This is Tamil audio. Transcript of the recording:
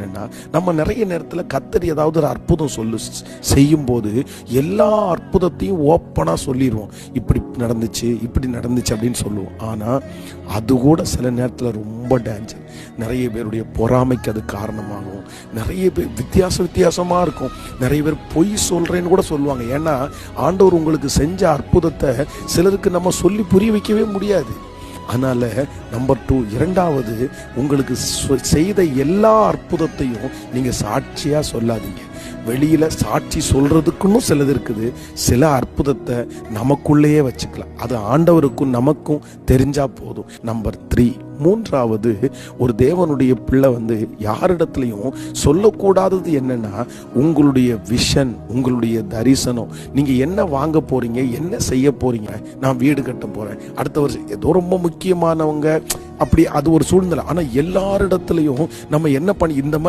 என்னன்னா, நம்ம நிறைய நேரத்தில் கர்த்தர் ஏதாவது ஒரு அற்புதம் செய்யும் போது எல்லா அற்புதத்தையும் ஓப்பனா சொல்லிடுவோம். இப்படி நடந்துச்சு அப்படின்னு சொல்லுவோம். ஆனா அது கூட சில நேரத்தில் ரொம்ப டேஞ்சர். நிறைய பேருடைய பொறாமைக்கு அது காரணமாகும். நிறைய பேர் வித்தியாசமா இருக்கும். நிறைய பேர் பொய் சொல்றேன்னு கூட சொல்லுவாங்க. ஏன்னா ஆண்டவர் உங்களுக்கு செஞ்ச அற்புதத்தை சிலருக்கு நம்ம சொல்லி புரிய வைக்கவே முடியாது. அதனால நம்பர் 2, இரண்டாவது, உங்களுக்கு செய்த எல்லா அற்புதத்தையும் நீங்க சாட்சியா சொல்லாதீங்க. வெளியில சாட்சி சொல்றதுக்குன்னு சிலது இருக்குது. சில அற்புதத்தை நமக்குள்ளேயே வச்சுக்கலாம். அது ஆண்டவருக்கும் நமக்கும் தெரிஞ்சா போதும். நம்பர் 3, மூன்றாவது, ஒரு தேவனுடைய பிள்ளை யாரிடத்துலையும் சொல்லக்கூடாதது என்னன்னா, உங்களுடைய விஷன், உங்களுடைய தரிசனம், நீங்க என்ன வாங்க போறீங்க, என்ன செய்ய போறீங்க. நான் வீடு கட்ட போறேன், அடுத்த வருஷம், ஏதோ ரொம்ப முக்கியமானவங்க அப்படி, அது ஒரு சூழ்நிலை. ஆனா எல்லாரிடத்துலையும் நம்ம என்ன பண்ணி இந்த மாதிரி